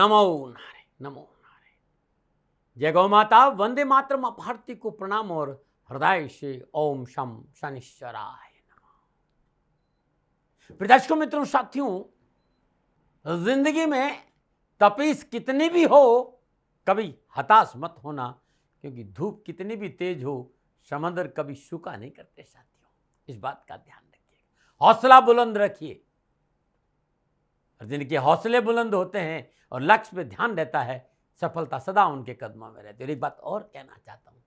नमो नारायण, नमो नारायण। जय गौ माता, वंदे मातरम। भारती को प्रणाम और हृदय से ओम शम शनिश्चराय नमः। दर्शकों, मित्रों, साथियों, जिंदगी में तपीस कितनी भी हो, कभी हताश मत होना, क्योंकि धूप कितनी भी तेज हो, समंदर कभी सूखा नहीं करते। साथियों, इस बात का ध्यान रखिए, हौसला बुलंद रखिए। और जिनके हौसले बुलंद होते हैं और लक्ष्य पे ध्यान रहता है, सफलता सदा उनके कदमों में रहती है। और एक बात और कहना चाहता हूं,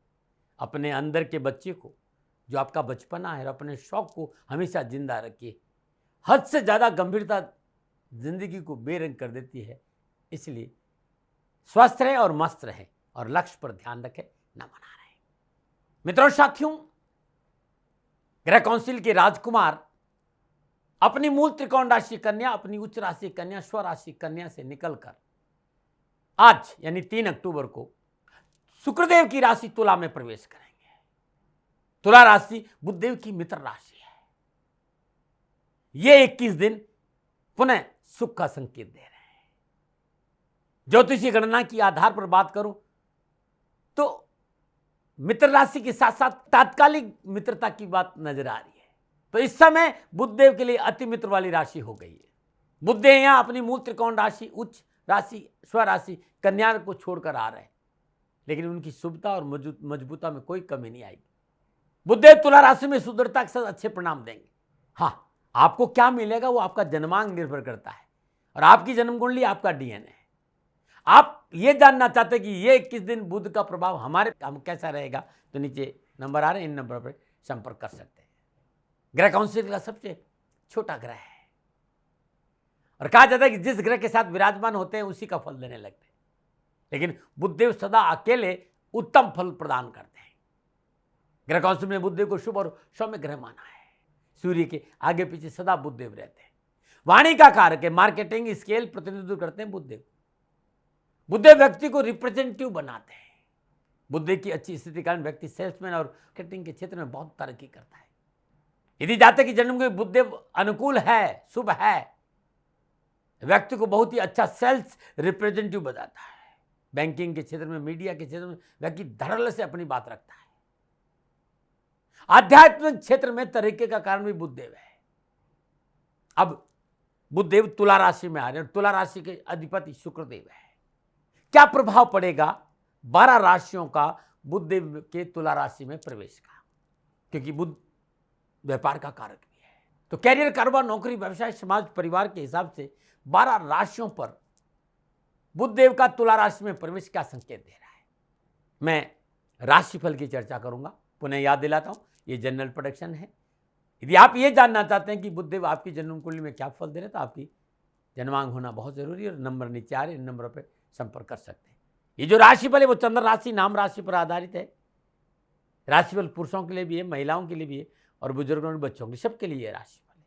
अपने अंदर के बच्चे को, जो आपका बचपना है, अपने शौक को हमेशा जिंदा रखिए। हद से ज्यादा गंभीरता जिंदगी को बेरंग कर देती है। इसलिए स्वस्थ रहे और मस्त रहे और लक्ष्य पर ध्यान रखें। न मना रहे। मित्रों, साथियों, ग्रह काउंसिल के राजकुमार अपनी मूल त्रिकोण राशि कन्या, अपनी उच्च राशि कन्या, स्व राशि कन्या से निकलकर आज यानी 3 अक्टूबर को शुक्रदेव की राशि तुला में प्रवेश करेंगे। तुला राशि बुधदेव की मित्र राशि है। ये 21 दिन पुनः सुख का संकेत दे रहे हैं। ज्योतिषीय गणना की आधार पर बात करूं तो मित्र राशि के साथ साथ तात्कालिक मित्रता की बात नजर आ रही है। तो इस समय बुधदेव के लिए अति मित्र वाली राशि हो गई है। बुधदेव यहां अपनी मूल त्रिकोण राशि, उच्च राशि, स्व राशि कन्या को छोड़कर आ रहे हैं, लेकिन उनकी शुभता और मजबूता में कोई कमी नहीं आएगी। बुधदेव तुला राशि में सुंदरता के साथ अच्छे परिणाम देंगे। हाँ, आपको क्या मिलेगा वो आपका जन्मांक निर्भर करता है और आपकी जन्म कुंडली आपका डीएनए है। आप ये जानना चाहते कि ये 21 दिन बुध का प्रभाव हमारे हम कैसा रहेगा, तो नीचे नंबर आ रहे हैं, इन नंबर पर संपर्क कर सकते हैं। ग्रह काउंसिल का सबसे छोटा ग्रह है और कहा जाता है कि जिस ग्रह के साथ विराजमान होते हैं उसी का फल देने लगते हैं, लेकिन बुधदेव सदा अकेले उत्तम फल प्रदान करते हैं। ग्रह काउंसिल में बुधदेव को शुभ और सौम्य ग्रह माना है। सूर्य के आगे पीछे सदा बुधदेव रहते हैं। वाणी का कारक है, मार्केटिंग स्केल प्रतिनिधित्व करते हैं बुधदेव। बुधदेव व्यक्ति को रिप्रेजेंटेटिव बनाते हैं। बुधदेव की अच्छी स्थिति के कारण व्यक्ति सेल्समैन और मार्केटिंग के क्षेत्र में बहुत तरक्की करता है। यदि जातक की जन्म में बुधदेव अनुकूल है, शुभ है, व्यक्ति को बहुत ही अच्छा सेल्स रिप्रेजेंटेटिव बताता है। बैंकिंग के क्षेत्र में, मीडिया के क्षेत्र में व्यक्ति धड़ल्ले से अपनी बात रखता है। आध्यात्मिक क्षेत्र में तरक्की का कारण भी बुधदेव है। अब बुधदेव तुला राशि में आ रहे हैं। तुला राशि के अधिपति शुक्रदेव है। क्या प्रभाव पड़ेगा 12 राशियों का बुधदेव के तुला राशि में प्रवेश का, क्योंकि बुध व्यापार का कारक भी है। तो कैरियर, कारोबार, नौकरी, व्यवसाय, समाज, परिवार के हिसाब से 12 राशियों पर बुधदेव का तुला राशि में प्रवेश क्या संकेत दे रहा है, मैं राशिफल की चर्चा करूंगा। पुनः याद दिलाता हूं, ये जनरल प्रेडिक्शन है। यदि आप ये जानना चाहते हैं कि बुधदेव आपकी जन्म कुंडली में क्या फल दे रहे हैं, तो आपकी जन्मांक होना बहुत जरूरी है और नंबर नीचे आ रहे, इन नंबरों पर संपर्क कर सकते हैं। ये जो राशिफल है वो चंद्र राशि, नाम राशि पर आधारित है। राशिफल पुरुषों के लिए भी है, महिलाओं के लिए भी है और बुजुर्गों और बच्चों के, सबके लिए राशिफल है।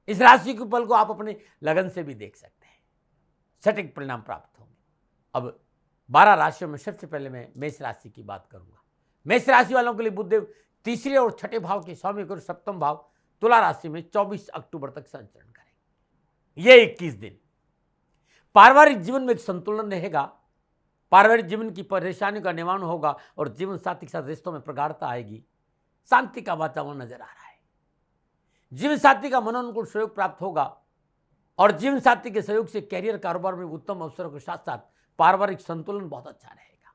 इस राशि के फल को आप अपने लगन से भी देख सकते हैं, सटीक परिणाम प्राप्त होंगे। अब 12 राशियों में सबसे पहले मैं मेष राशि की बात करूंगा। मेष राशि वालों के लिए बुधदेव तीसरे और छठे भाव के स्वामी और सप्तम भाव तुला राशि में 24 अक्टूबर तक संचरण करेंगे। ये 21 दिन पारिवारिक जीवन में एक संतुलन रहेगा। पारिवारिक जीवन की परेशानियों का निवारण होगा और जीवन साथी के साथ रिश्तों में प्रगाढ़ता आएगी। शांति का वातावरण नजर आ रहा है। जीवन साथी का मनोनुकूल सहयोग प्राप्त होगा और जीवन साथी के सहयोग से कैरियर, कारोबार में उत्तम अवसरों के साथ साथ पारिवारिक संतुलन बहुत अच्छा रहेगा।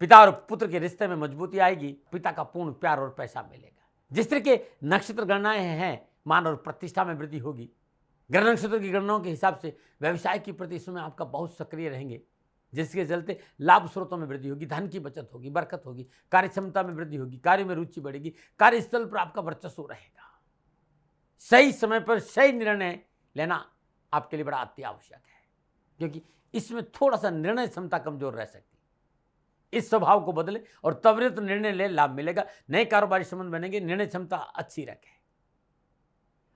पिता और पुत्र के रिश्ते में मजबूती आएगी। पिता का पूर्ण प्यार और पैसा मिलेगा। जिस तरह के नक्षत्र गणनाएं हैं, मान और प्रतिष्ठा में वृद्धि होगी। ग्रह नक्षत्र की गणनाओं के हिसाब से व्यवसाय की प्रति इसमें आपका बहुत सक्रिय रहेंगे, जिसके चलते लाभ स्रोतों में वृद्धि होगी, धन की बचत होगी, बरकत होगी, कार्य क्षमता में वृद्धि होगी, कार्य में रुचि बढ़ेगी, कार्यस्थल पर आपका वर्चस्व रहेगा। सही समय पर सही निर्णय लेना आपके लिए बड़ा अति आवश्यक है, क्योंकि इसमें थोड़ा सा निर्णय क्षमता कमजोर रह सकती है। इस स्वभाव को बदले और त्वरित निर्णय ले, लाभ मिलेगा। नए कारोबारी संबंध बनेंगे, निर्णय क्षमता अच्छी रखें,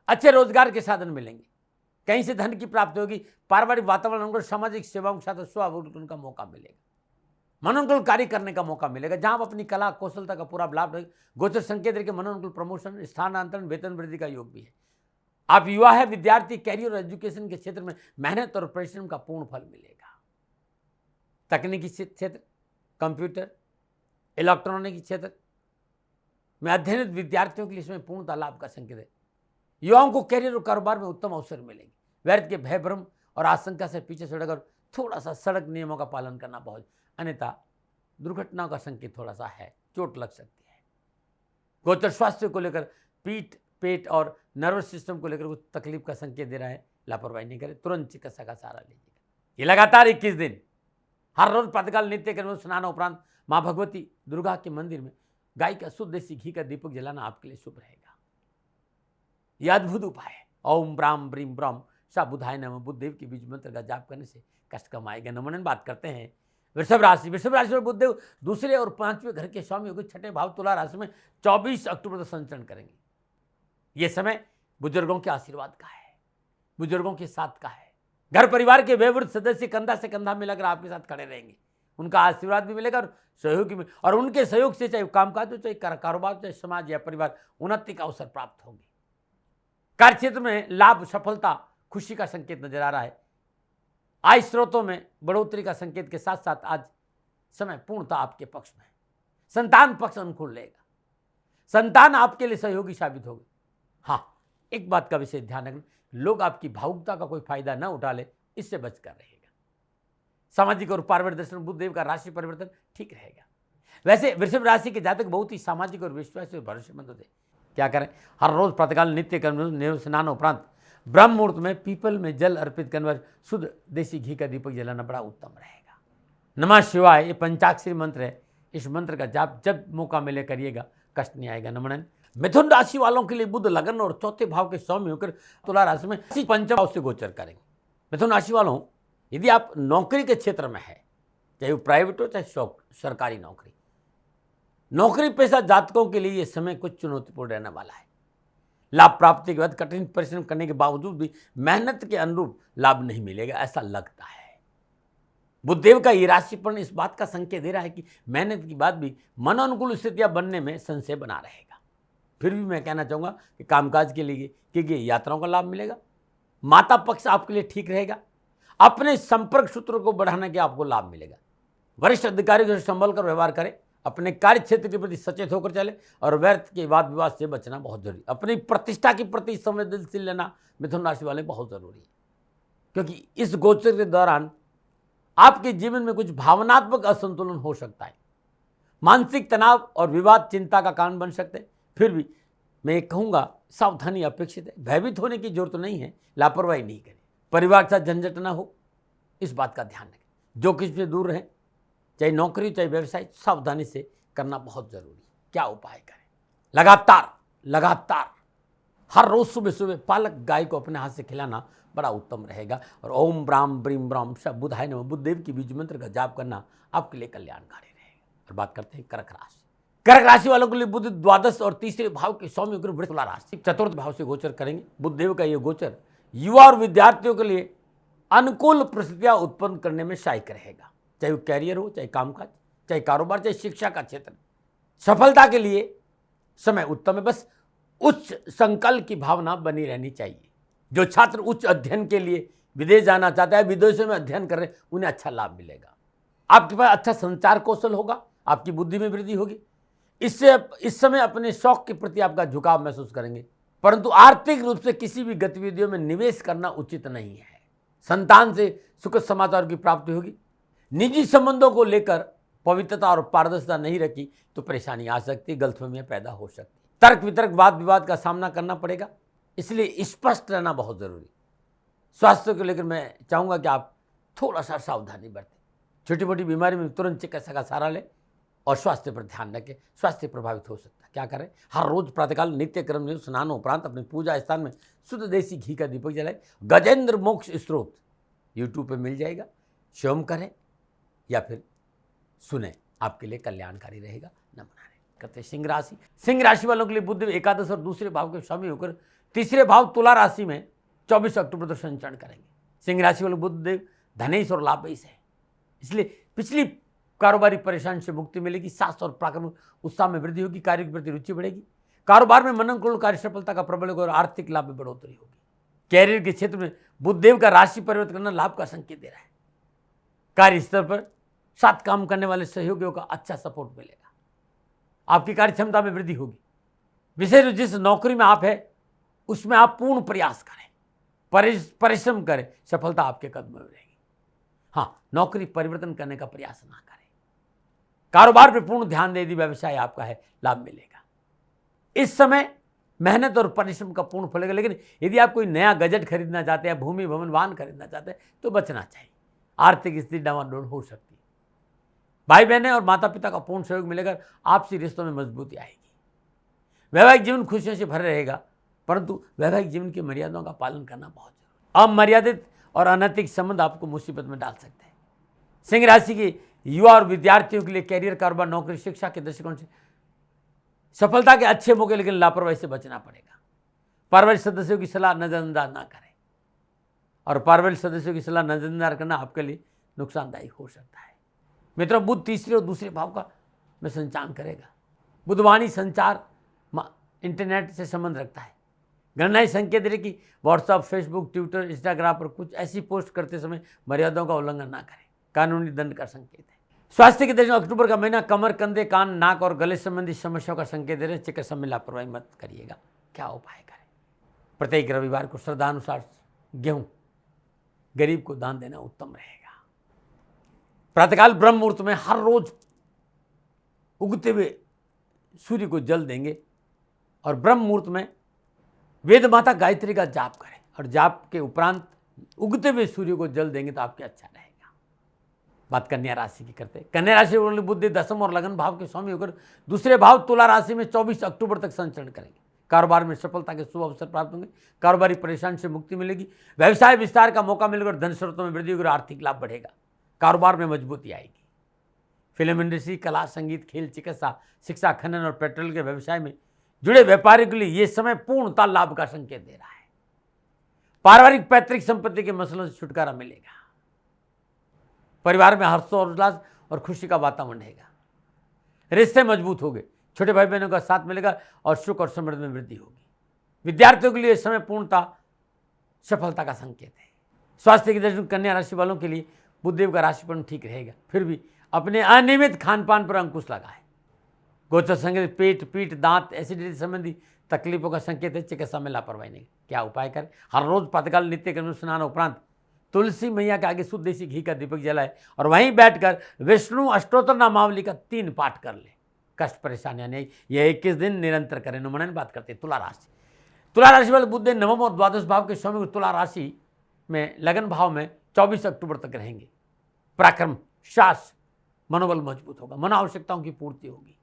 अच्छे रोजगार के साधन मिलेंगे, कहीं से धन की प्राप्ति होगी। पारिवारिक वातावरण और सामाजिक सेवाओं के साथ स्वावलंबन का मौका मिलेगा। मनोनुकूल कार्य करने का मौका मिलेगा, जहां आप अपनी कला कौशलता का पूरा लाभ रहेगा। गोचर संकेत के मनोनुकूल प्रमोशन, स्थानांतरण, वेतन वृद्धि का योग भी है। आप युवा है, विद्यार्थी, कैरियर और एजुकेशन के क्षेत्र में मेहनत और परिश्रम का पूर्ण फल मिलेगा। तकनीकी क्षेत्र, कंप्यूटर, इलेक्ट्रॉनिक क्षेत्र में अध्ययनरत विद्यार्थियों के लिए इसमें पूर्णतः लाभ का संकेत है। युवाओं को कैरियर और कारोबार में उत्तम अवसर मिलेंगे। व्यर्थ के भय, भ्रम और आशंका से पीछे सड़कर थोड़ा सा सड़क नियमों का पालन करना बहुत, अन्यथा दुर्घटनाओं का संकेत थोड़ा सा है, चोट लग सकती है। गोचर स्वास्थ्य को लेकर पीठ, पेट और नर्वस सिस्टम को लेकर कुछ तकलीफ का संकेत दे रहा है, लापरवाही नहीं करें, तुरंत चिकित्सा का सहारा लीजिएगा। ये लगातार 21 दिन हर रोज प्रातःकाल नित्य कर्म स्नान उपरांत माँ भगवती दुर्गा के मंदिर में गाय का शुद्ध देसी घी का दीपक जलाना आपके लिए शुभ रहेगा। यह अद्भुत उपाय है। ओम ब्राम ब्रीम ब्रह्म सा बुधाय नमः बुद्धदेव के बीज मंत्र का जाप करने से कष्ट कम आएगा। नमन बात करते हैं वृषभ राशि। वृषभ राशि में बुद्धदेव दूसरे और पांचवें घर के स्वामी होकर छठे भाव तुला राशि में 24 अक्टूबर तक संचरण करेंगे। यह समय बुजुर्गों के आशीर्वाद का है, बुजुर्गों के साथ का है। घर परिवार के वयोवृद्ध सदस्य कंधा से कंधा मिलाकर आपके साथ खड़े रहेंगे। उनका आशीर्वाद भी मिलेगा और सहयोग भी, और उनके सहयोग से चाहे कामकाज हो, चाहे कारोबार, चाहे समाज या परिवार, उन्नति का अवसर प्राप्त होंगे। कार्य क्षेत्र में लाभ, सफलता, खुशी का संकेत नजर आ रहा है। आय स्रोतों में बढ़ोतरी का संकेत के साथ साथ आज समय पूर्णतः आपके पक्ष में है। संतान पक्ष अनुकूल रहेगा। संतान आपके लिए सहयोगी साबित होगी। हाँ, एक बात का विशेष ध्यान रखना, लोग आपकी भावुकता का कोई फायदा न उठा ले, इससे बचकर रहेगा। सामाजिक और पारिवारिक दर्शन बुधदेव का राशि परिवर्तन ठीक रहेगा। वैसे वृषभ राशि के जातक बहुत ही सामाजिक और विश्वासी और भरोसेमंद होते। क्या करें? हर रोज प्रातःकाल नित्य कर्म स्नान उपरांत ब्रह्म मुहूर्त में पीपल में जल अर्पित करने वाले शुद्ध देसी घी का दीपक जलाना बड़ा उत्तम रहेगा। नमः शिवाय, ये पंचाक्षरी मंत्र है। इस मंत्र का जाप जब मौका मिले करिएगा, कष्ट नहीं आएगा। नमन। मिथुन राशि वालों के लिए बुध लगन और चौथे भाव के स्वामी होकर तुला राशि में पंचम भाव से गोचर करेंगे। मिथुन राशि वालों, यदि आप नौकरी के क्षेत्र में है, चाहे वो प्राइवेट हो चाहे सरकारी नौकरी, नौकरी पेशा जातकों के लिए यह समय कुछ चुनौतीपूर्ण रहने वाला है। लाभ प्राप्ति के बाद कठिन परिश्रम करने के बावजूद भी मेहनत के अनुरूप लाभ नहीं मिलेगा, ऐसा लगता है। बुधदेव का ये राशिफल इस बात का संकेत दे रहा है कि मेहनत के बाद भी मनोनुकूल स्थितियां बनने में संशय बना रहेगा। फिर भी मैं कहना चाहूँगा कि कामकाज के लिए क्योंकि यात्राओं का लाभ मिलेगा। माता पक्ष आपके लिए ठीक रहेगा। अपने संपर्क सूत्रों को बढ़ाने के आपको लाभ मिलेगा। वरिष्ठ अधिकारियों से संभल कर व्यवहार करें। अपने कार्य क्षेत्र के प्रति सचेत होकर चले और व्यर्थ के वाद विवाद से बचना बहुत जरूरी। अपनी प्रतिष्ठा के प्रति संवेदनशील लेना मिथुन राशि वाले बहुत जरूरी है, क्योंकि इस गोचर के दौरान आपके जीवन में कुछ भावनात्मक असंतुलन हो सकता है। मानसिक तनाव और विवाद चिंता का कारण बन सकते हैं। फिर भी मैं कहूँगा सावधानी अपेक्षित है। भयभीत होने की जरूरत नहीं है, लापरवाही नहीं करें। परिवार के साथ झंझट ना हो, इस बात का ध्यान रखें। जो किसी से दूर रहें, चाहे नौकरी चाहे व्यवसाय, सावधानी से करना बहुत जरूरी है। क्या उपाय करें? लगातार हर रोज सुबह सुबह पालक गाय को अपने हाथ से खिलाना बड़ा उत्तम रहेगा। और ओम ब्राम ब्रीम ब्रह्म सा बुधाय नमः बुद्धदेव की बीज मंत्र का जाप करना आपके लिए कल्याणकारी रहेगा। और बात करते हैं कर्क राशि। कर्क राशि वालों के लिए बुध द्वादश और तीसरे भाव के स्वामी होकर तुला राशि चतुर्थ भाव से गोचर करेंगे। बुधदेव का यह गोचर युवा और विद्यार्थियों के लिए अनुकूल परिस्थितियां उत्पन्न करने में सहायक रहेगा। चाहे वो कैरियर हो, चाहे कामकाज, चाहे कारोबार, चाहे शिक्षा का क्षेत्र, सफलता के लिए समय उत्तम है। बस उच्च संकल्प की भावना बनी रहनी चाहिए। जो छात्र उच्च अध्ययन के लिए विदेश जाना चाहता है, विदेशों में अध्ययन कर रहे हैं, उन्हें अच्छा लाभ मिलेगा। आपके पास अच्छा संचार कौशल होगा, आपकी बुद्धि में वृद्धि होगी। इससे इस समय अपने शौक के प्रति आपका झुकाव महसूस करेंगे। परंतु आर्थिक रूप से किसी भी गतिविधियों में निवेश करना उचित नहीं है। संतान से सुखद समाचार की प्राप्ति होगी। निजी संबंधों को लेकर पवित्रता और पारदर्शिता नहीं रखी तो परेशानी आ सकती है, गलतफहमियां पैदा हो सकती। तर्क वितर्क वाद विवाद का सामना करना पड़ेगा, इसलिए स्पष्ट रहना बहुत जरूरी। स्वास्थ्य को लेकर मैं चाहूँगा कि आप थोड़ा सा सावधानी बरतें। छोटी मोटी बीमारी में तुरंत चिकित्सा का सहारा लें और स्वास्थ्य पर ध्यान रखें। स्वास्थ्य प्रभावित हो सकता है। क्या करें? हर रोज प्रातःकाल नित्य कर्म स्नान उपरांत अपने पूजा स्थान में शुद्ध देसी घी का दीपक जलाएं। गजेंद्र मोक्ष स्त्रोत यूट्यूब पे मिल जाएगा, स्वयं करें या फिर सुने, आपके लिए कल्याणकारी रहेगा। नमन। करते सिंह राशि। सिंह राशि वालों के लिए बुध एकादश और दूसरे भाव के स्वामी होकर तीसरे भाव तुला राशि में 24 अक्टूबर तक संचरण करेंगे। सिंह राशि वाले बुधदेव धनेश और लाभेश है, इसलिए पिछली कारोबारी परेशानी से मुक्ति मिलेगी। साहस और पराक्रम उत्साह में वृद्धि होगी। कार्य के प्रति रुचि बढ़ेगी। कारोबार में मनोनुकूल कार्य सफलता का प्रबल होगा और आर्थिक लाभ में बढ़ोतरी होगी। कैरियर के क्षेत्र में बुध देव का राशि परिवर्तन करना लाभ का संकेत दे रहा है। कार्य स्तर पर साथ काम करने वाले सहयोगियों का अच्छा सपोर्ट मिलेगा। आपकी कार्य क्षमता में वृद्धि होगी। विशेष रूप जिस नौकरी में आप है उसमें आप पूर्ण प्रयास करें, परिश्रम करें, सफलता आपके कदमों में रहेगी। हाँ, नौकरी परिवर्तन करने का प्रयास ना करें। कारोबार पर पूर्ण ध्यान दे दी, व्यवसाय आपका है, लाभ मिलेगा। इस समय मेहनत और परिश्रम का पूर्ण फलेगा। लेकिन यदि आप कोई नया गजट खरीदना चाहते हैं, भूमि भवन वाहन खरीदना चाहते हैं तो बचना चाहिए। आर्थिक स्थिति डावाडोल हो सकती है। भाई बहनें और माता पिता का पूर्ण सहयोग मिलेगा। आपसी रिश्तों में मजबूती आएगी। वैवाहिक जीवन खुशियों से भरा रहेगा, परंतु वैवाहिक जीवन की मर्यादाओं का पालन करना बहुत जरूरी है। अमर्यादित और अनैतिक संबंध आपको मुसीबत में डाल सकते हैं। सिंह राशि के युवा और विद्यार्थियों के लिए कैरियर, कारोबार, नौकरी, शिक्षा के दृष्टिकोण से सफलता के अच्छे मौके, लेकिन लापरवाही से बचना पड़ेगा। पारिवारिक सदस्यों की सलाह नजरअंदाज ना करें, और पारिवारिक सदस्यों की सलाह नजरअंदाज करना आपके लिए नुकसानदायी हो सकता है। मित्रों, बुध तीसरे और दूसरे भाव का में संचालन करेगा। बुधवाणी संचार इंटरनेट से संबंध रखता है। गणनाएं संकेत दे कि व्हाट्सएप, फेसबुक, ट्विटर, इंस्टाग्राम पर कुछ ऐसी पोस्ट करते समय मर्यादाओं का उल्लंघन ना करें, कानूनी दंड का संकेत है। स्वास्थ्य के दृष्टिकोण अक्टूबर का महीना कमर, कंधे, कान, नाक और गले संबंधी समस्याओं का संकेत दे रहे हैं। चिकित्सा में लापरवाही मत करिएगा। क्या उपाय करें? प्रत्येक रविवार को श्रद्धानुसार गेहूं गरीब को दान देना उत्तम रहेगा। प्रातःकाल ब्रह्म मुहूर्त में हर रोज उगते हुए सूर्य को जल देंगे और ब्रह्म मुहूर्त में वेद माता गायत्री का जाप करें, और जाप के उपरांत उगते हुए सूर्य को जल देंगे तो आपके अच्छा रहेगा। बात कन्या राशि की करते हैं। कन्या राशि वाले बुध दशम और लगन भाव के स्वामी होकर दूसरे भाव तुला राशि में 24 अक्टूबर तक संचरण करेंगे। कारोबार में सफलता के शुभ अवसर प्राप्त होंगे। कारोबारी परेशानी से मुक्ति मिलेगी। व्यवसाय विस्तार का मौका मिलेगा और धन स्रोतों में वृद्धि होगी और आर्थिक लाभ बढ़ेगा। कारोबार में मजबूती आएगी। फिल्म इंडस्ट्री, कला, संगीत, खेल, चिकित्सा, शिक्षा, खनन और पेट्रोल के व्यवसाय में जुड़े व्यापारियों के लिए यह समय पूर्णतः लाभ का संकेत दे रहा है। पारिवारिक पैतृक संपत्ति के मसलों से छुटकारा मिलेगा। परिवार में हर्षोल्लास और खुशी का वातावरण रहेगा। रिश्ते मजबूत होंगे। छोटे भाई बहनों का साथ मिलेगा और सुख और समृद्धि में वृद्धि होगी। विद्यार्थियों के लिए समय पूर्णतः सफलता का संकेत है। स्वास्थ्य की दृष्टि से कन्या राशि वालों के लिए बुधदेव का राशिफल ठीक रहेगा। फिर भी अपने अनियमित खान पान पर अंकुश लगाए। गोचर संकेत पेट, पीठ, दांत, एसिडिटी संबंधी तकलीफों का संकेत है। चिकित्सा में लापरवाही नहीं। क्या उपाय करें? हर रोज प्रातःकाल नित्य कर्म स्नान उपरांत तुलसी मैया के आगे शुद्ध देसी घी का दीपक जलाए और वहीं बैठकर विष्णु अष्टोत्तर नामावली का 3 पाठ कर ले। कष्ट परेशानियां नहीं, यह 21 दिन निरंतर करें। नुमनन बात करते हैं तुला राशि। तुला राशि वाले बुध नवम और द्वादश भाव के स्वामी तुला राशि में लगन भाव में 24 अक्टूबर तक रहेंगे। पराक्रम, साहस, मनोबल मजबूत होगा। मन आवश्यकताओं की पूर्ति होगी।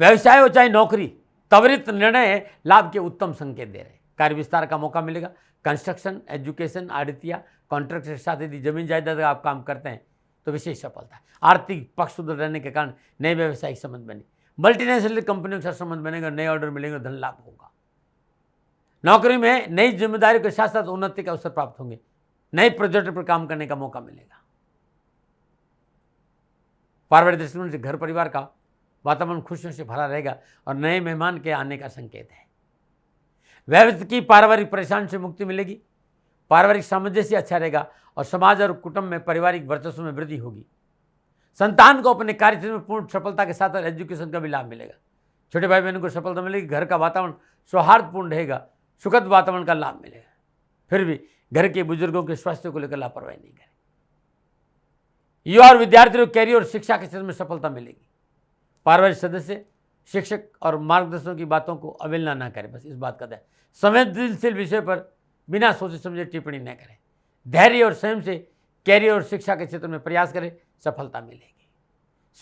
व्यवसाय हो चाहे नौकरी, त्वरित निर्णय लाभ के उत्तम संकेत दे रहे हैं। कार्य विस्तार का मौका मिलेगा। कंस्ट्रक्शन, एजुकेशन, आड़तिया, कॉन्ट्रैक्ट के साथ यदि जमीन जायदाद आप काम करते हैं तो विशेष सफलता है। आर्थिक पक्ष सुदृढ़ रहने के कारण नए व्यवसायिक संबंध बने। मल्टीनेशनल कंपनियों के साथ संबंध बनेगा। नए ऑर्डर मिलेंगे, धन लाभ होगा। नौकरी में नई जिम्मेदारियों के साथ साथ उन्नति के अवसर प्राप्त होंगे। नए प्रोजेक्ट पर काम करने का मौका मिलेगा। पारिवारिक दृष्टिकोण से घर परिवार का वातावरण खुशियों से भरा रहेगा और नए मेहमान के आने का संकेत है। व्यक्ति की पारिवारिक परेशानी से मुक्ति मिलेगी। पारिवारिक सामंजस्य अच्छा रहेगा और समाज और कुटुंब में पारिवारिक वर्चस्व में वृद्धि होगी। संतान को अपने कार्यक्षेत्र में पूर्ण सफलता के साथ एजुकेशन का भी लाभ मिलेगा। छोटे भाई बहनों को सफलता मिलेगी। घर का वातावरण सौहार्दपूर्ण रहेगा। सुखद वातावरण का लाभ मिलेगा। फिर भी घर के बुजुर्गों के स्वास्थ्य को लेकर लापरवाही नहीं करें। युवा और विद्यार्थियों को कैरियर और शिक्षा के क्षेत्र में सफलता मिलेगी। पारिवारिक सदस्य, शिक्षक और मार्गदर्शकों की बातों को अवहेलना न करें। बस इस बात का ध्यान। संवेदनशील विषय पर बिना सोचे समझे टिप्पणी न करें। धैर्य और स्वयं से कैरियर और शिक्षा के क्षेत्र में प्रयास करें, सफलता मिलेगी।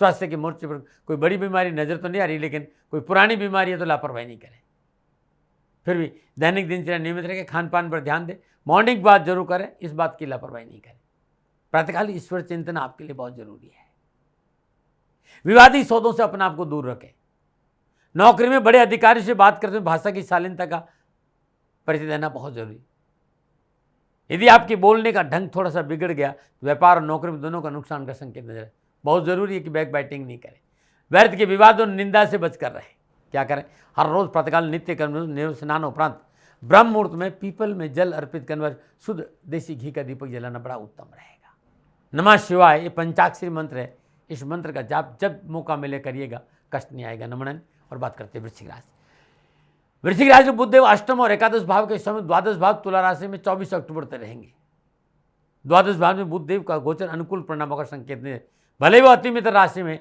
स्वास्थ्य के मोर्चे पर कोई बड़ी बीमारी नजर तो नहीं आ रही, लेकिन कोई पुरानी बीमारी है तो लापरवाही नहीं करें। फिर भी दैनिक दिनचर्या नियमित रखें। खान पान पर ध्यान दें। मॉर्निंग वॉक जरूर करें, इस बात की लापरवाही नहीं करें। प्रातःकाल ईश्वर चिंतन आपके लिए बहुत जरूरी है। विवादी सौदों से अपने आप को दूर रखें। नौकरी में बड़े अधिकारी से बात करते हुए भाषा की शालीनता का परिचय देना बहुत जरूरी। यदि आपकी बोलने का ढंग थोड़ा सा बिगड़ गया तो व्यापार और नौकरी में दोनों का नुकसान का संकेत नजर है। बहुत जरूरी है कि बैक बाइटिंग नहीं करें। व्यर्थ के विवाद और निंदा से बचकर रहें। क्या करें? हर रोज प्रातःकाल नित्य कर्म स्नान उपरांत ब्रह्म मुहूर्त में पीपल में जल अर्पित करने वाले शुद्ध देसी घी का दीपक जलाना बड़ा उत्तम रहेगा। नमः शिवाय ये पंचाक्षरी मंत्र है। इस मंत्र का जाप जब मौका मिले करिएगा, कष्ट नहीं आएगा। नमन। और बात करते हैं वृश्चिक राशि। वृश्चिक राशि में बुधदेव अष्टम और एकादश भाव के समय द्वादश भाव तुला राशि में 24 अक्टूबर तक रहेंगे। द्वादश भाव में बुधदेव का गोचर अनुकूल परिणामों का संकेत नहीं है। भले वो अति मित्र राशि में,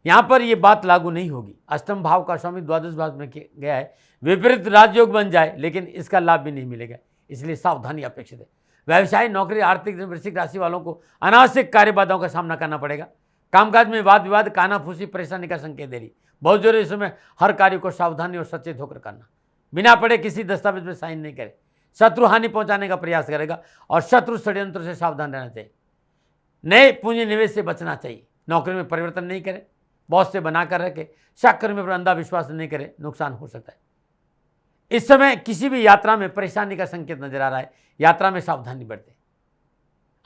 यहां पर यह बात लागू नहीं होगी। अष्टम भाव का स्वामी द्वादश भाव में गया है, विपरीत राजयोग बन जाए, लेकिन इसका लाभ भी नहीं मिलेगा, इसलिए सावधानी अपेक्षित है। व्यवसाय, नौकरी, आर्थिक वृश्चिक राशि वालों को अनावश्यक कार्य बाधाओं का सामना करना पड़ेगा। कामकाज में वाद विवाद, कानाफूसी, परेशानी का संकेत दे रही। बहुत जरूरी इस समय हर कार्य को सावधानी और सचेत होकर करना। बिना पढ़े किसी दस्तावेज में साइन नहीं करे। शत्रु हानि पहुंचाने का प्रयास करेगा और शत्रु षड्यंत्र से सावधान रहना चाहिए। नए पूंजी निवेश से बचना चाहिए। नौकरी में परिवर्तन नहीं करें, बॉस से बनाकर रखे, सहकर्मी पर अंधा विश्वास नहीं करें, नुकसान हो सकता है। इस समय किसी भी यात्रा में परेशानी का संकेत नजर आ रहा है, यात्रा में सावधानी बरतें।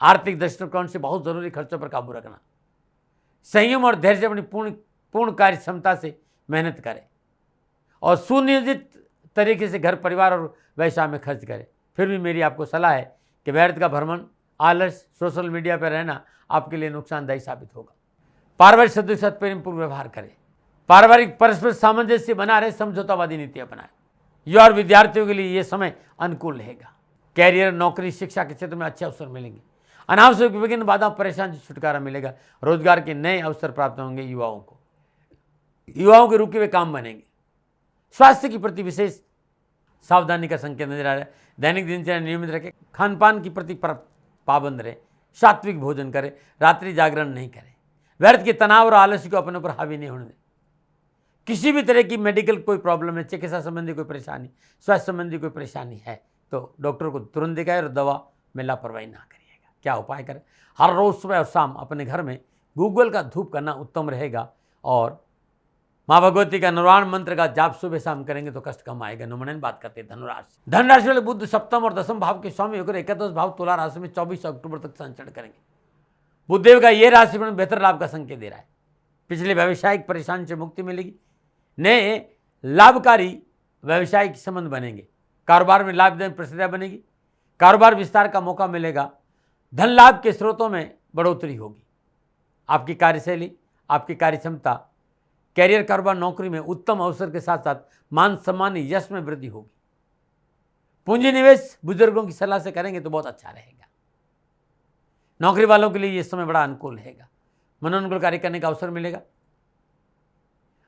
आर्थिक दृष्टिकोण से बहुत जरूरी खर्चों पर काबू रखना। संयम और धैर्य से अपनी पूर्ण कार्य क्षमता से मेहनत करें और सुनियोजित तरीके से घर, परिवार और व्यवसाय में खर्च करें। फिर भी मेरी आपको सलाह है कि व्यर्थ का भ्रमण, आलस, सोशल मीडिया पर रहना आपके लिए नुकसानदायी साबित होगा। पारिवारिक सदस्य के साथ प्रेमपूर्ण व्यवहार करें। पारिवारिक परस्पर सामंजस्य बना रहे, समझौतावादी नीति अपनाएं। युवा और विद्यार्थियों के लिए यह समय अनुकूल रहेगा। कैरियर, नौकरी, शिक्षा के क्षेत्र में अच्छे अवसर मिलेंगे। अनावश्यक विभिन्न बाधा, परेशानी से छुटकारा मिलेगा। रोजगार के नए अवसर प्राप्त होंगे। युवाओं के रुके हुए काम बनेंगे। स्वास्थ्य के प्रति विशेष सावधानी का संकेत नजर आ रहा है। दैनिक दिनचर्या नियमित रखें। खान पान की प्रति पाबंद रहे। सात्विक भोजन करें। रात्रि जागरण नहीं करें। व्यर्थ के तनाव और आलस्य को अपने ऊपर हावी नहीं होने दें। किसी भी तरह की मेडिकल कोई प्रॉब्लम है, चिकित्सा संबंधी कोई परेशानी, स्वास्थ्य संबंधी कोई परेशानी है तो डॉक्टर को तुरंत दिखाएं और दवा में लापरवाही ना करिएगा। क्या उपाय करें? हर रोज सुबह और शाम अपने घर में गूगल का धूप करना उत्तम रहेगा और माँ भगवती का निर्वाण मंत्र का जाप सुबह शाम करेंगे तो कष्ट कम आएगा। नमन। बात करते हैं धनुराशि। धनराशि वाले बुध सप्तम और दसम भाव के स्वामी होकर एकादश भाव तुला राशि में 24 अक्टूबर तक संचरण करेंगे। बुधदेव का यह राशि में बेहतर लाभ का संकेत दे रहा है। पिछले व्यावसायिक परेशानी से मुक्ति मिलेगी। नए लाभकारी व्यावसायिक संबंध बनेंगे। कारोबार में लाभदायक परिस्थितियां बनेगी। कारोबार विस्तार का मौका मिलेगा। धन लाभ के स्रोतों में बढ़ोतरी होगी। आपकी कार्यशैली, आपकी कार्य क्षमता, कैरियर, कारोबार, नौकरी में उत्तम अवसर के साथ साथ मान सम्मान, यश में वृद्धि होगी। पूंजी निवेश बुजुर्गों की सलाह से करेंगे तो बहुत अच्छा रहेगा। नौकरी वालों के लिए यह समय बड़ा अनुकूल रहेगा। मनोनुकूल कार्य करने का अवसर मिलेगा।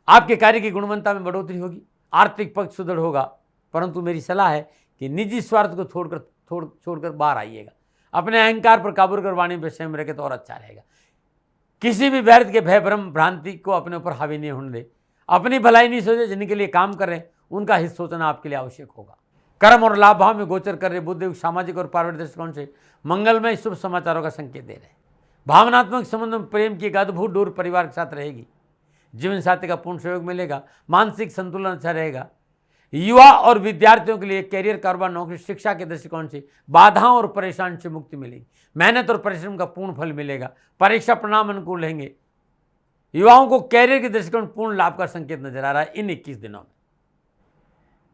आपके कार्य की गुणवत्ता में बढ़ोतरी होगी। आर्थिक पक्ष सुदृढ़ होगा, परंतु मेरी सलाह है कि निजी स्वार्थ को छोड़कर बाहर आइएगा। अपने अहंकार पर काबू कर वाणी पर संयम रखे तो और अच्छा रहेगा। किसी भी व्यर्थ के भय, भ्रम, भ्रांति को अपने ऊपर हावी नहीं होने दे। अपनी भलाई नहीं सोचे। जिनके लिए काम कर रहे हैं उनका हित सोचना आपके लिए आवश्यक होगा। कर्म और लाभ भाव में गोचर कर रहे बुधदेव सामाजिक और पारिवारिक दृष्टिकोण से मंगलमय शुभ समाचारों का संकेत दे रहे हैं। भावनात्मक संबंध में प्रेम की एक अद्भुत डोर परिवार के साथ रहेगी। जीवन साथी का पूर्ण सहयोग मिलेगा। मानसिक संतुलन अच्छा रहेगा। युवा और विद्यार्थियों के लिए कैरियर, कारोबार, नौकरी, शिक्षा के दृष्टिकोण से बाधाओं और परेशानी से मुक्ति मिलेगी। मेहनत और परिश्रम का पूर्ण फल मिलेगा। परीक्षा परिणाम अनुकूल रहेंगे। युवाओं को कैरियर के दृष्टिकोण पूर्ण लाभ का संकेत नजर आ रहा है इन 21 दिनों में।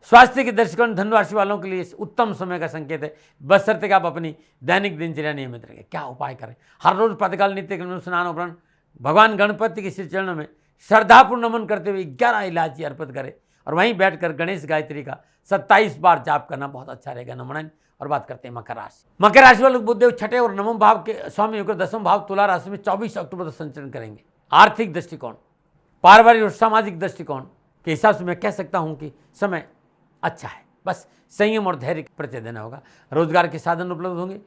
स्वास्थ्य के दृष्टिकोण धनु राशि वालों के लिए उत्तम समय का संकेत है, बशर्ते कि आप अपनी दैनिक दिनचर्या नियमित रखें। क्या उपाय करें? हर रोज प्रातःकाल नित्य कर्म स्नान उपरांत भगवान गणपति के श्री चरणों में श्रद्धापूर्ण नमन करते हुए 11 इलायची अर्पित करें और वहीं बैठकर गणेश गायत्री का 27 बार जाप करना बहुत अच्छा रहेगा। नमन। और बात करते हैं मकर राशि। मकर राशि वाले बुधदेव छठे और नवम भाव के स्वामी होकर दसम भाव तुला राशि में 24 अक्टूबर तक संचरण करेंगे। आर्थिक दृष्टिकोण, पारिवारिक और सामाजिक दृष्टिकोण के हिसाब से मैं कह सकता हूं कि समय अच्छा है। बस संयम और धैर्य परिचय देना होगा। रोजगार के साधन उपलब्ध होंगे।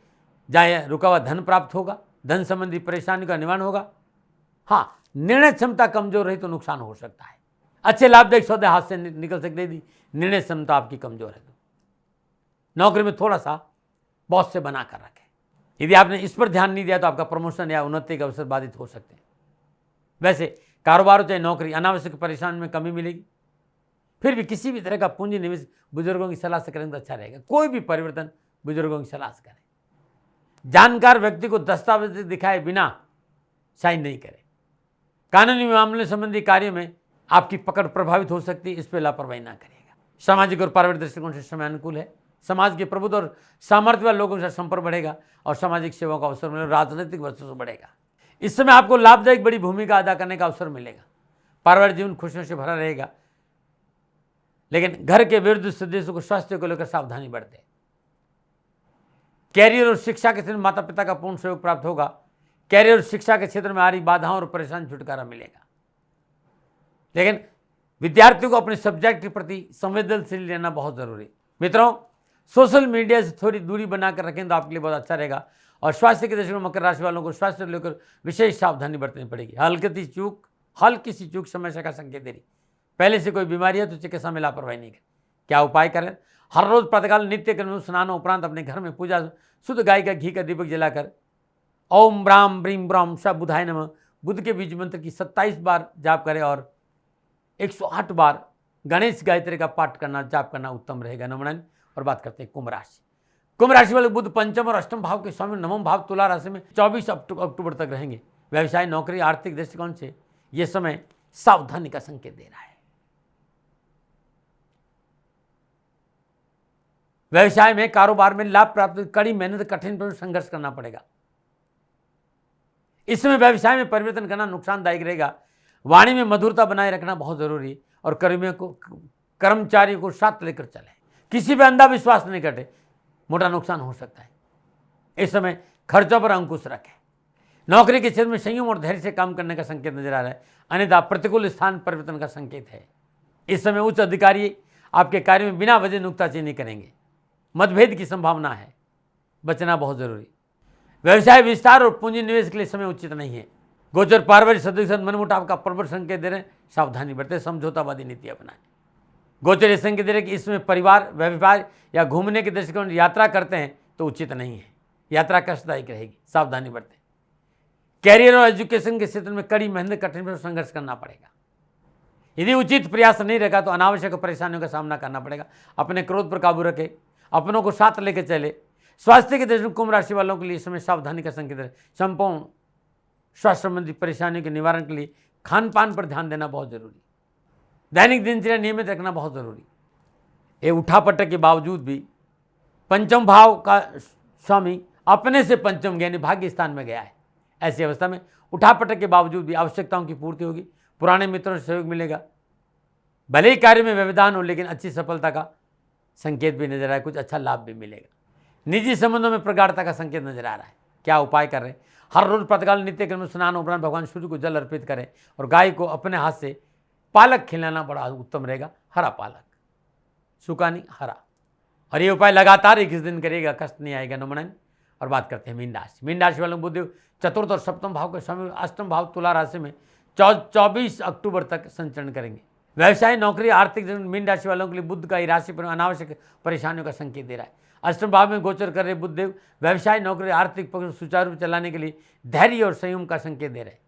जहाँ रुका हुआ धन प्राप्त होगा। धन संबंधी परेशानी का निवारण होगा। हाँ, निर्णय क्षमता कमजोर रही तो नुकसान हो सकता है। अच्छे लाभदायक सौदे हाथ से निकल सकते यदि निर्णय क्षमता आपकी कमजोर है तो। नौकरी में थोड़ा सा बॉस से बना कर रखें। यदि आपने इस पर ध्यान नहीं दिया तो आपका प्रमोशन या उन्नति के अवसर बाधित हो सकते हैं। वैसे कारोबार हो चाहे नौकरी, अनावश्यक परेशानी में कमी मिलेगी। फिर भी किसी भी तरह का पूंजी निवेश बुजुर्गों की सलाह से करेंगे तो अच्छा रहेगा। कोई भी परिवर्तन बुजुर्गों की सलाह से करें। जानकार व्यक्ति को दस्तावेज दिखाए बिना साइन नहीं करें। कानूनी मामले संबंधी कार्य में आपकी पकड़ प्रभावित हो सकती है, इस पर लापरवाही ना करिएगा। सामाजिक और पारिवारिक दृष्टिकोण से समय अनुकूल है। समाज के प्रबुद्ध और सामर्थ्य वाले लोगों से संपर्क बढ़ेगा और सामाजिक सेवाओं का अवसर मिलेगा, राजनीतिक वर्चस्व बढ़ेगा। इस समय आपको लाभदायक बड़ी भूमिका अदा करने का अवसर मिलेगा। पारिवारिक जीवन खुशियों से भरा रहेगा, लेकिन घर के विरुद्ध सदस्यों को स्वास्थ्य को लेकर सावधानी बरतें। कैरियर और शिक्षा के क्षेत्र में माता पिता का पूर्ण सहयोग प्राप्त होगा। कैरियर और शिक्षा के क्षेत्र में आ रही बाधाओं और परेशानी छुटकारा मिलेगा, लेकिन विद्यार्थियों को अपने सब्जेक्ट के प्रति संवेदनशील रहना बहुत जरूरी। मित्रों, सोशल मीडिया से थोड़ी दूरी बनाकर रखें तो आपके लिए बहुत अच्छा रहेगा। और स्वास्थ्य के दृष्टिकोण मकर राशि वालों को स्वास्थ्य को लेकर विशेष सावधानी बरतनी पड़ेगी। हल्की सी चूक समस्या का संकेत दे रही। पहले से कोई बीमारी है तो चिकित्सा में लापरवाही नहीं करें। क्या उपाय करें? हर रोज प्रातःकाल नित्य कर्म स्नान उपरांत अपने घर में पूजा शुद्ध गाय का घी का दीपक जलाकर ओम ब्राम ब्रीम ब्राम श बुधाय नमः बुद्ध के बीज मंत्र की 27 बार जाप करें और 108 बार गणेश गायत्री का पाठ करना जाप करना उत्तम रहेगा। नमन। और बात करते हैं कुंभ राशि। कुंभ राशि वाले बुध पंचम और अष्टम भाव के स्वामी नवम भाव तुला राशि में 24 अक्टूबर तक रहेंगे। व्यवसाय, नौकरी, आर्थिक दृष्टिकोण से यह समय सावधानी का संकेत दे रहा है। व्यवसाय में, कारोबार में लाभ प्राप्त कड़ी मेहनत, कठिन पर संघर्ष करना पड़ेगा। इस समय व्यवसाय में परिवर्तन करना नुकसानदायक रहेगा। वाणी में मधुरता बनाए रखना बहुत जरूरी और कर्मचारियों को साथ लेकर चले। किसी पर अंधविश्वास नहीं करते, मोटा नुकसान हो सकता है। इस समय खर्चों पर अंकुश रखें। नौकरी के क्षेत्र में संयम और धैर्य से काम करने का संकेत नजर आ रहा है, अन्यथा प्रतिकूल स्थान परिवर्तन का संकेत है। इस समय उच्च अधिकारी आपके कार्य में बिना वजह नुक्ताचीनी करेंगे। मतभेद की संभावना है, बचना बहुत जरूरी। व्यवसाय विस्तार और पूंजी निवेश के लिए समय उचित नहीं है। गोचर पारिवारिक सदस्य मनमुटाव का प्रबल संकेत दे रहे हैं, सावधानी बरतें, समझौतावादी नीति अपनाएं। गोचर संकेत दे रहे कि इसमें परिवार, व्यापार या घूमने के दृष्टिकोण यात्रा करते हैं तो उचित नहीं है। यात्रा कष्टदायक रहेगी, सावधानी बरतें। कैरियर और एजुकेशन के क्षेत्र में कड़ी मेहनत, कठिन पर संघर्ष करना पड़ेगा। यदि उचित प्रयास नहीं रहेगा तो अनावश्यक परेशानियों का सामना करना पड़ेगा। अपने क्रोध पर काबू रखें, अपनों को साथ लेकर चले। स्वास्थ्य के दृष्टिकोण कुंभ राशि वालों के लिए इस समय सावधानी का संकेत है। संपूर्ण स्वास्थ्य संबंधी परेशानियों के निवारण के लिए खान पान पर ध्यान देना बहुत जरूरी। दैनिक दिनचर्या नियमित रखना बहुत जरूरी। ये उठापटक के बावजूद भी पंचम भाव का स्वामी अपने से पंचम यानी भाग्य स्थान में गया है। ऐसी अवस्था में उठापटक के बावजूद भी आवश्यकताओं की पूर्ति होगी। पुराने मित्रों से सहयोग मिलेगा। भले ही कार्य में व्यवधान हो, लेकिन अच्छी सफलता का संकेत भी नजर आ रहा है। कुछ अच्छा लाभ भी मिलेगा। निजी संबंधों में प्रगाढ़ता का संकेत नजर आ रहा है। क्या उपाय कर रहे हैं? हर रोज प्रातःकाल नित्य कर्म स्नान उपरांत भगवान सूर्य को जल अर्पित करें और गाय को अपने हाथ से पालक खिलाना बड़ा उत्तम रहेगा। हरा पालक, सूखा नहीं, हरा। और ये उपाय लगातार 21 दिन करिएगा, कष्ट नहीं आएगा। नमन। और बात करते हैं मीन राशि। मीन राशि वालों बुध चतुर्थ और सप्तम भाव के स्वामी अष्टम भाव तुला राशि में 24 अक्टूबर तक संचरण करेंगे। व्यवसाय, नौकरी, आर्थिक जीवन मीन राशि वालों के लिए बुध का राशि पर अनावश्यक परेशानियों का संकेत दे रहा है। अष्टम भाव में गोचर कर रहे बुधदेव व्यवसाय, नौकरी, आर्थिक पक्ष सुचारू रूप चलाने के लिए धैर्य और संयम का संकेत दे रहे हैं।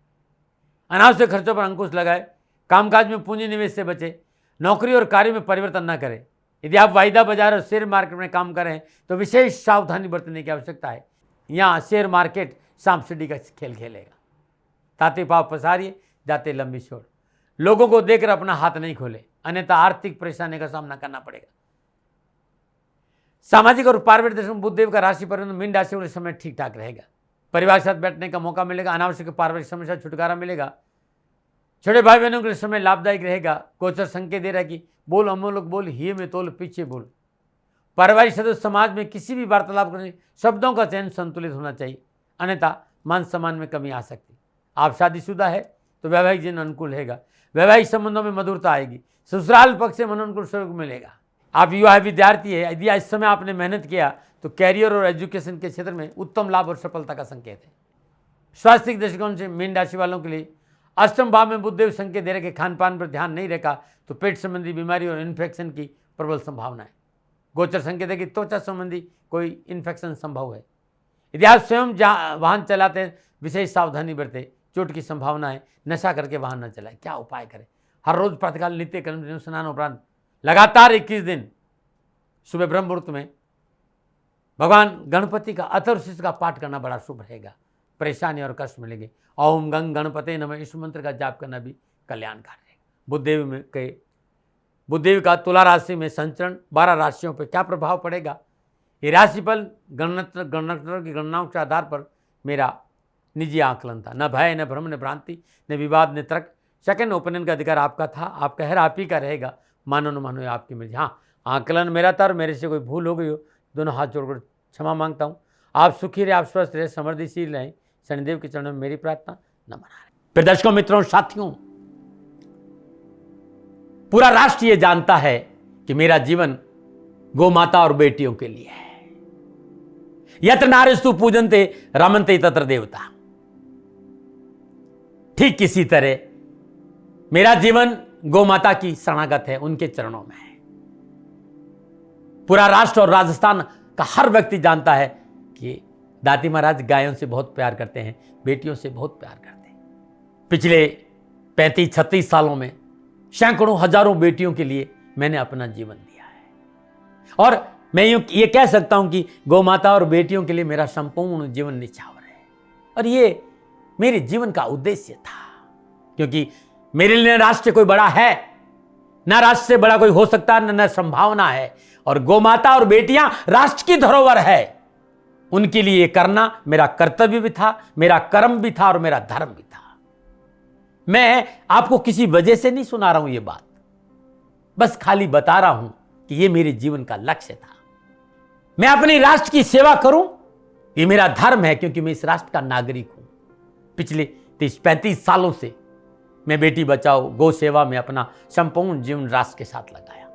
अनावश्यक खर्चों पर अंकुश लगाए। कामकाज में पूंजी निवेश से बचे। नौकरी और कार्य में परिवर्तन न करें। यदि आप वायदा बाजार और शेयर मार्केट में काम करें तो विशेष सावधानी बरतने की आवश्यकता है। यहाँ शेयर मार्केट सांप सीढ़ी का खेल खेलेगा। ताते पाव पसारिए, जाते लंबी छोड़। लोगों को देखकर अपना हाथ नहीं खोले, अन्यथा आर्थिक परेशानी का सामना करना पड़ेगा। सामाजिक और पारिवारिक दृष्टि बुधदेव का राशि परिवर्तन मीन राशि वाले समय ठीक ठाक रहेगा। परिवार के साथ बैठने का मौका मिलेगा। अनावश्यक पारिवारिक समस्या छुटकारा मिलेगा। छोटे भाई बहनों के लिए समय लाभदायक रहेगा। गोचर संकेत दे रहा है कि बोल अमोलक बोल, हिये में तोल, पीछे बोल। पारिवारिक सदस्य समाज में किसी भी वार्तालाप करने शब्दों का चयन संतुलित होना चाहिए, अन्यथा मान सम्मान में कमी आ सकती। आप शादीशुदा है तो वैवाहिक जीवन अनुकूल रहेगा। वैवाहिक संबंधों में मधुरता आएगी। ससुराल पक्ष से मनोनुकूल सहयोग मिलेगा। आप युवा विद्यार्थी है, यदि इस समय आपने मेहनत किया तो कैरियर और एजुकेशन के क्षेत्र में उत्तम लाभ और सफलता का संकेत है। स्वास्थ्य के दृष्टिकोण से मीन राशि वालों के लिए अष्टम भाव में बुधदेव संकेत दे रहे कि खान पान पर ध्यान नहीं रखा तो पेट संबंधी बीमारी और इन्फेक्शन की प्रबल संभावना है। गोचर संकेत है कि त्वचा संबंधी कोई इन्फेक्शन संभव है। यदि आप स्वयं वाहन चलाते हैं विशेष सावधानी बरतें, चोट की संभावना है। नशा करके वाहन न चलाएं। क्या उपाय करें? हर रोज प्रातःकाल नित्य कर्म स्नान उपरांत लगातार 21 दिन सुबह ब्रह्म मुहूर्त में भगवान गणपति का अथर्वशीर्ष का पाठ करना बड़ा शुभ रहेगा। परेशानी और कष्ट मिलेंगे। ओम गंग गणपते नमः इस मंत्र का जाप करना भी कल्याणकारी रहेगा। बुधदेव का तुला राशि में संचरण 12 राशियों पर क्या प्रभाव पड़ेगा, ये राशिफल गणतंत्र की गणनाओं के आधार पर मेरा निजी आकलन था। न भय, न भ्रम, न भ्रांति, न विवाद, न तर्क। सेकंड ओपिनियन का अधिकार आपका था, आपका है, आप ही का रहेगा। मानो न मानो आपकी मर्जी। हाँ, आकलन मेरा था और मेरे से कोई भूल हो गई हो, दोनों हाथ जोड़कर क्षमा मांगता हूँ। आप सुखी रहे, आप स्वस्थ रहे, समृद्धिशील रहें, शनिदेव के चरणों में मेरी प्रार्थना। नमन। फिर दर्शकों, मित्रों, साथियों, पूरा राष्ट्र ये जानता है कि मेरा जीवन गौ माता और बेटियों के लिए है। यत्र नारीस्तु पूजन्ते रमन्ते तत्र देवता। ठीक किसी तरह मेरा जीवन गौ माता की शरणागत है, उनके चरणों में है। पूरा राष्ट्र और राजस्थान का हर व्यक्ति जानता है कि दाती महाराज गायों से बहुत प्यार करते हैं, बेटियों से बहुत प्यार करते हैं। पिछले 35-36 सालों में सैकड़ों हजारों बेटियों के लिए मैंने अपना जीवन दिया है और मैं ये कह सकता हूं कि गौ माता और बेटियों के लिए मेरा संपूर्ण जीवन निछावर है। और ये मेरे जीवन का उद्देश्य था, क्योंकि मेरे लिए राष्ट्र कोई बड़ा है, ना राष्ट्र से बड़ा कोई हो सकता है, न संभावना है। और गौ माता और बेटियां राष्ट्र की धरोहर है, उनके लिए करना मेरा कर्तव्य भी था, मेरा कर्म भी था और मेरा धर्म भी था। मैं आपको किसी वजह से नहीं सुना रहा हूं ये बात, बस खाली बता रहा हूं कि ये मेरे जीवन का लक्ष्य था। मैं अपने राष्ट्र की सेवा करूं, ये मेरा धर्म है, क्योंकि मैं इस राष्ट्र का नागरिक हूं। पिछले 30-35 सालों से मैं बेटी बचाओ, गौ सेवा में अपना संपूर्ण जीवन राष्ट्र के साथ लगाया।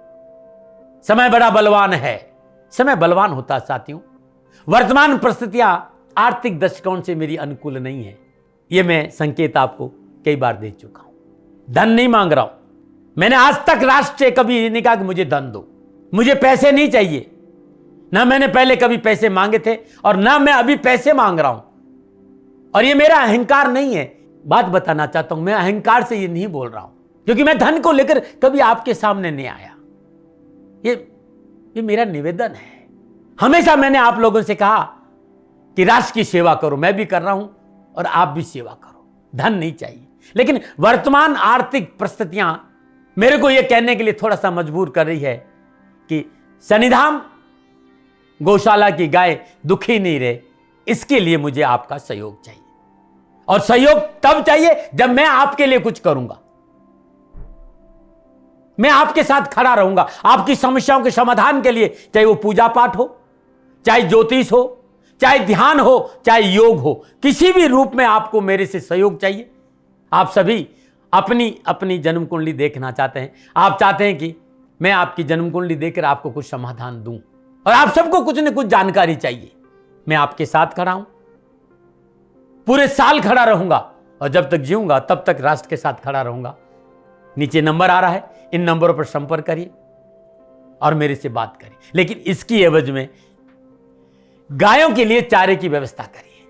समय बड़ा बलवान है, समय बलवान होता है साथियों। वर्तमान परिस्थितियां आर्थिक दृष्टिकोण से मेरी अनुकूल नहीं है, यह मैं संकेत आपको कई बार दे चुका हूं। धन नहीं मांग रहा हूं, मैंने आज तक राष्ट्र से कभी ये नहीं कहा कि मुझे धन दो, मुझे पैसे नहीं चाहिए। ना मैंने पहले कभी पैसे मांगे थे और ना मैं अभी पैसे मांग रहा हूं। और ये मेरा अहंकार नहीं है। बात बताना चाहता हूं, मैं अहंकार से ये नहीं बोल रहा हूं, क्योंकि मैं धन को लेकर कभी आपके सामने नहीं आया। ये मेरा निवेदन है। हमेशा मैंने आप लोगों से कहा कि राष्ट्र की सेवा करो, मैं भी कर रहा हूं और आप भी सेवा करो। धन नहीं चाहिए, लेकिन वर्तमान आर्थिक परिस्थितियां मेरे को यह कहने के लिए थोड़ा सा मजबूर कर रही है कि शनिधाम गौशाला की गाय दुखी नहीं रहे, इसके लिए मुझे आपका सहयोग चाहिए। और सहयोग तब चाहिए जब मैं आपके लिए कुछ करूंगा, मैं आपके साथ खड़ा रहूंगा, आपकी समस्याओं के समाधान के लिए। चाहे वो पूजा पाठ हो, चाहे ज्योतिष हो, चाहे ध्यान हो, चाहे योग हो, किसी भी रूप में आपको मेरे से सहयोग चाहिए। आप सभी अपनी अपनी जन्म कुंडली देखना चाहते हैं, आप चाहते हैं कि मैं आपकी जन्म कुंडली देखकर आपको कुछ समाधान दूं, और आप सबको कुछ न कुछ जानकारी चाहिए। मैं आपके साथ खड़ा हूं, पूरे साल खड़ा रहूंगा, और जब तक जीऊंगा तब तक राष्ट्र के साथ खड़ा रहूंगा। नीचे नंबर आ रहा है, इन नंबरों पर संपर्क करिए और मेरे से बात करिए, लेकिन इसकी एवज में गायों के लिए चारे की व्यवस्था करिए।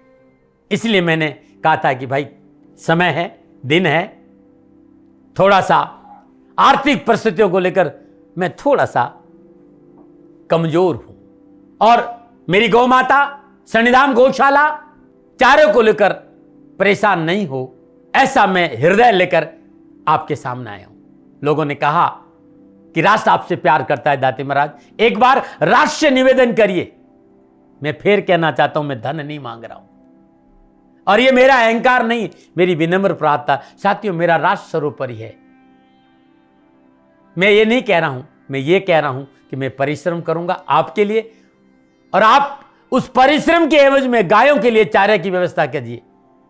इसलिए मैंने कहा था कि भाई समय है, दिन है, थोड़ा सा आर्थिक परिस्थितियों को लेकर मैं थोड़ा सा कमजोर हूं, और मेरी गौ माता शनिधाम गौशाला चारे को लेकर परेशान नहीं हो, ऐसा मैं हृदय लेकर आपके सामने आया हूं। लोगों ने कहा कि राष्ट्र आपसे प्यार करता है दाती महाराज, एक बार राष्ट्र से निवेदन करिए। मैं फिर कहना चाहता हूं, मैं धन नहीं मांग रहा हूं, और ये मेरा अहंकार नहीं, मेरी विनम्र प्रार्थना। साथियों, मेरा राष्ट्र सर्वोपरि है। मैं ये नहीं कह रहा हूं, मैं ये कह रहा हूं कि मैं परिश्रम करूंगा आपके लिए, और आप उस परिश्रम के एवज में गायों के लिए चारे की व्यवस्था कीजिए।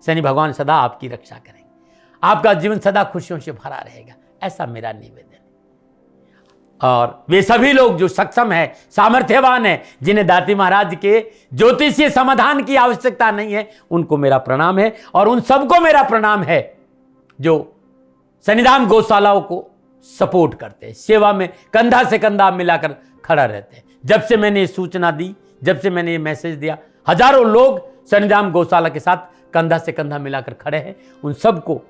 शनि भगवान सदा आपकी रक्षा करेंगे, आपका जीवन सदा खुशियों से भरा रहेगा, ऐसा मेरा निवेदन है। और वे सभी लोग जो सक्षम है, सामर्थ्यवान है, जिन्हें दाती महाराज के ज्योतिषीय समाधान की आवश्यकता नहीं है, उनको मेरा प्रणाम है। और उन सबको मेरा प्रणाम है जो शनिधाम गौशालाओं को सपोर्ट करते हैं, सेवा में कंधा से कंधा मिलाकर खड़ा रहते हैं। जब से मैंने ये सूचना दी, जब से मैंने ये मैसेज दिया, हजारों लोग शनिधाम गौशाला के साथ कंधा से कंधा मिलाकर खड़े हैं। उन सबको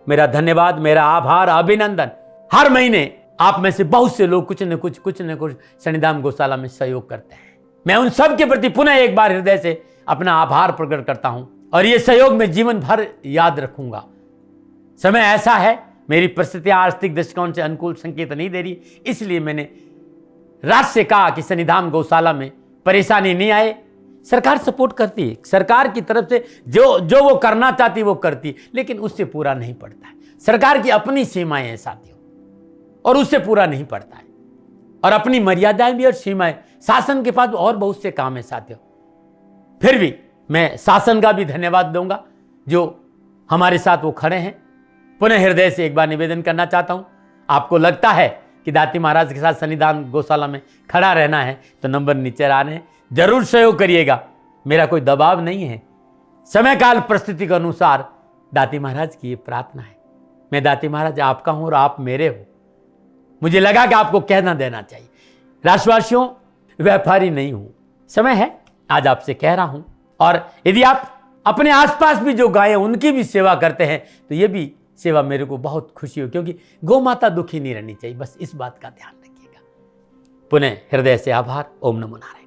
मेरा धन्यवाद, मेरा आभार, अभिनंदन। हर महीने आप में से बहुत से लोग कुछ न कुछ शनिधाम गौशाला में सहयोग करते हैं। मैं उन सब के प्रति पुनः एक बार हृदय से अपना आभार प्रकट करता हूं, और ये सहयोग मैं जीवन भर याद रखूंगा। समय ऐसा है मेरी परिस्थितियां आर्थिक दृष्टिकोण से अनुकूल संकेत नहीं दे रही, इसलिए मैंने राज से कहा कि सन्निधान गौशाला में परेशानी नहीं आए। सरकार सपोर्ट करती है, सरकार की तरफ से जो वो करना चाहती है वो करती है, लेकिन उससे पूरा नहीं पड़ता है। सरकार की अपनी सीमाएं हैं साथियों, और उससे पूरा नहीं पड़ता है, और अपनी मर्यादाएं भी और सीमाएं। शासन के पास और बहुत से काम है साथियों। फिर भी मैं शासन का भी धन्यवाद दूंगा जो हमारे साथ वो खड़े हैं। पुनः हृदय से एक बार निवेदन करना चाहता हूं, आपको लगता है कि दाती महाराज के साथ सन्निधान गौशाला में खड़ा रहना है तो नंबर नीचे आ रहे हैं, जरूर सहयोग करिएगा। मेरा कोई दबाव नहीं है, समय काल परिस्थिति के अनुसार दाती महाराज की ये प्रार्थना है। मैं दाती महाराज आपका हूं और आप मेरे हो, मुझे लगा कि आपको कहना देना चाहिए। राशिवासियों, व्यापारी नहीं हूं, समय है आज आपसे कह रहा हूं। और यदि आप अपने आसपास भी जो गाय उनकी भी सेवा करते हैं तो ये भी सेवा मेरे को बहुत खुशी हो, क्योंकि गौ माता दुखी नहीं रहनी चाहिए, बस इस बात का ध्यान रखिएगा। पुनः हृदय से आभार। ओम नमो नारायण।